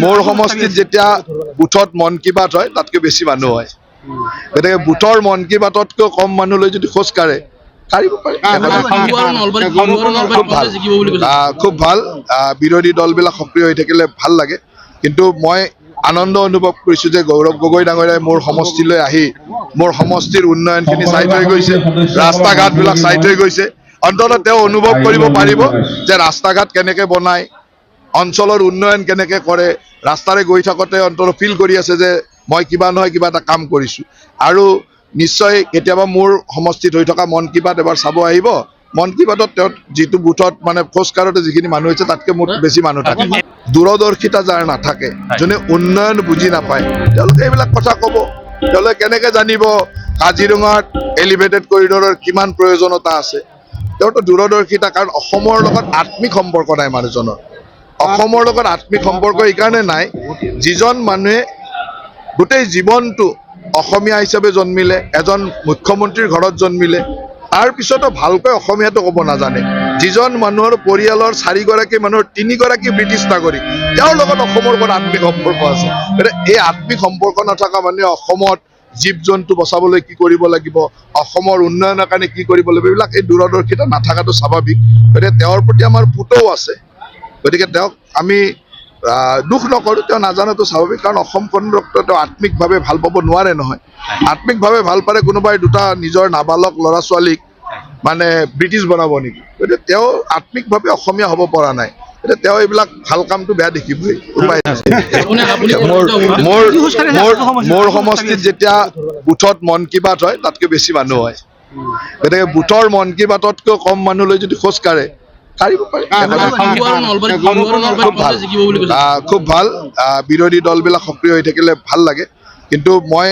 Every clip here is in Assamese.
মোৰ সমষ্টিত যেতিয়া বুথত মন কি বাত হয় তাতকৈ বেছি মানুহ হয়, গতিকে বুথৰ মন কি বাততকৈ কম মানুহ লৈ যদি খোজ কাঢ়ে কাঢ়িব পাৰে। খুব ভাল। বিৰোধী দলবিলাক সক্ৰিয় হৈ থাকিলে ভাল লাগে, কিন্তু মই আনন্দ অনুভৱ কৰিছোঁ যে গৌৰৱ গগৈ ডাঙৰীয়াই মোৰ সমষ্টিলৈ আহি মোৰ সমষ্টিৰ উন্নয়নখিনি চাই থৈ গৈছে, ৰাস্তা ঘাটবিলাক চাই থৈ গৈছে। অন্ততঃ তেওঁ অনুভৱ কৰিব পাৰিব যে ৰাস্তা ঘাট কেনেকৈ বনায়, অঞ্চলৰ উন্নয়ন কেনেকৈ কৰে, ৰাস্তাৰে গৈ থাকোঁতে অন্ততঃ ফিল কৰি আছে যে মই কিবা নহয় কিবা এটা কাম কৰিছোঁ। আৰু নিশ্চয় কেতিয়াবা মোৰ সমষ্টিত হৈ থকা মন কি বাত এবাৰ চাব আহিব। মন কি বাতত তেওঁ যিটো বুথত মানে খোজ কাঢ়োতে যিখিনি মানুহ হৈছে তাতকৈ মোৰ বেছি মানুহ থাকে। দূৰদৰ্শিতা যাৰ নাথাকে, যোনে উন্নয়ন বুজি নাপায়, তেওঁলোকে এইবিলাক কথা ক'ব। তেওঁলোকে কেনেকৈ জানিব কাজিৰঙাত এলিভেটেড কৰিডৰৰ কিমান প্ৰয়োজনীয়তা আছে? তেওঁতো দূৰদৰ্শিতা, কাৰণ অসমৰ লগত আত্মিক সম্পৰ্ক নাই মানুহজনৰ। অসমৰ লগত আত্মিক সম্পৰ্ক এইকাৰণে নাই, যিজন মানুহে গোটেই জীৱনটো অসমীয়া হিচাপে জন্মিলে, এজন মুখ্যমন্ত্ৰীৰ ঘৰত জন্মিলে, তাৰ পিছতো ভালকৈ অসমীয়াটো ক'ব নাজানে, যিজন মানুহৰ পৰিয়ালৰ 4গৰাকী মানুহৰ 3গৰাকী ব্ৰিটিছ নাগৰিক, তেওঁৰ লগত অসমৰ লগত আত্মিক সম্পৰ্ক আছে। গতিকে এই আত্মিক সম্পৰ্ক নথকা মানুহে অসমত জীৱ জন্তু বচাবলৈ কি কৰিব লাগিব, অসমৰ উন্নয়নৰ কাৰণে কি কৰিব লাগিব, এইবিলাক এই দূৰদৰ্শিতা নাথাকাটো স্বাভাৱিক। গতিকে তেওঁৰ প্ৰতি আমাৰ পুতৌ আছে, গতিকে তেওঁক আমি দুখ নকৰোঁ, তেওঁ নাজানাটো স্বাভাৱিক। কাৰণ অসমখনক তেওঁ আত্মিকভাৱে ভাল পাব নোৱাৰে নহয়। আত্মিকভাৱে ভাল পালে কোনোবাই দুটা নিজৰ নাবালক ল'ৰা ছোৱালীক মানে ব্ৰিটিছ বনাব নেকি? গতিকে তেওঁ আত্মিকভাৱে অসমীয়া হ'ব পৰা নাই, গতিকে তেওঁ এইবিলাক ভাল কামটো বেয়া দেখিবই, উপায় নাই। মোৰ সমষ্টিত যেতিয়া বুথত মন কি বাত হয় তাতকৈ বেছি মানুহ হয়, গতিকে বুথৰ মন কি বাততকৈ কম মানুহ লৈ যদি খোজ কাঢ়ে কাঢ়িব পাৰে। খুব ভাল। বিৰোধী দলবিলাক সক্ৰিয় হৈ থাকিলে ভাল লাগে, কিন্তু মই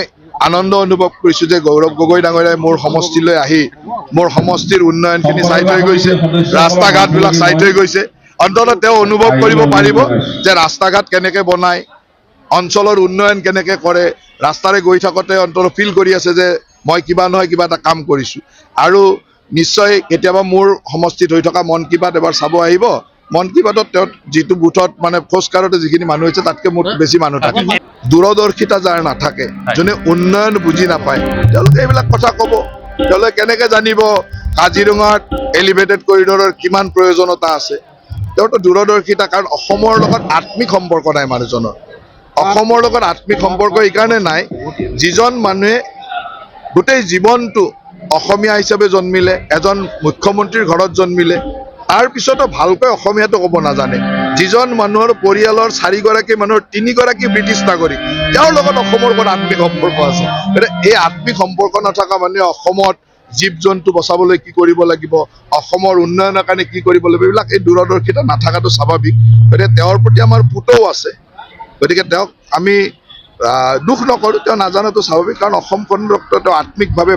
আনন্দ অনুভৱ কৰিছোঁ যে গৌৰৱ গগৈ ডাঙৰীয়াই মোৰ সমষ্টিলৈ আহি মোৰ সমষ্টিৰ উন্নয়নখিনি চাই থৈ গৈছে, ৰাস্তা ঘাটবিলাক চাই থৈ গৈছে। অন্ততঃ তেওঁ অনুভৱ কৰিব পাৰিব যে ৰাস্তা ঘাট কেনেকৈ বনায়, অঞ্চলৰ উন্নয়ন কেনেকৈ কৰে, ৰাস্তাৰে গৈ থাকোঁতে অন্ততঃ ফিল কৰি আছে যে মই কিবা নহয় কিবা এটা কাম কৰিছোঁ। আৰু নিশ্চয় কেতিয়াবা মোৰ সমষ্টিত হৈ থকা মন কি বাত এবাৰ চাব আহিব। মন কি বাতত তেওঁ যিটো বুথত মানে খোজ কাঢ়োতে যিখিনি মানুহ হৈছে তাতকৈ মোৰ বেছি মানুহ থাকে। দূৰদৰ্শিতা যাৰ নাথাকে, যোনে উন্নয়ন বুজি নাপায়, তেওঁলোকে এইবিলাক কথা ক'ব। তেওঁলোকে কেনেকৈ জানিব কাজিৰঙাত এলিভেটেড কৰিডৰৰ কিমান প্ৰয়োজনীয়তা আছে? তেওঁতো দূৰদৰ্শিতা, কাৰণ অসমৰ লগত আত্মিক সম্পৰ্ক নাই মানুহজনৰ। অসমৰ লগত আত্মিক সম্পৰ্ক এইকাৰণে নাই, যিজন মানুহে গোটেই জীৱনটো অসমীয়া হিচাপে জন্মিলে, এজন মুখ্যমন্ত্ৰীৰ ঘৰত জন্মিলে, তাৰ পিছতো ভালকৈ অসমীয়াটো ক'ব নাজানে, যিজন মানুহৰ পৰিয়ালৰ 4গৰাকী মানুহৰ 3গৰাকী ব্ৰিটিছ নাগৰিক, তেওঁৰ লগত অসমৰ লগত আত্মিক সম্পৰ্ক আছে। গতিকে এই আত্মিক সম্পৰ্ক নথকা মানুহে অসমত জীৱ জন্তু বচাবলৈ কি কৰিব লাগিব, অসমৰ উন্নয়নৰ কাৰণে কি কৰিব লাগিব, এইবিলাক এই দূৰদৰ্শিতা নাথাকাটো স্বাভাৱিক। গতিকে তেওঁৰ প্ৰতি আমাৰ পুতৌ আছে, গতিকে তেওঁক আমি দুখ নকৰোঁ, তেওঁ নাজানাটো স্বাভাৱিক। কাৰণ অসমখনক তেওঁ আত্মিকভাৱে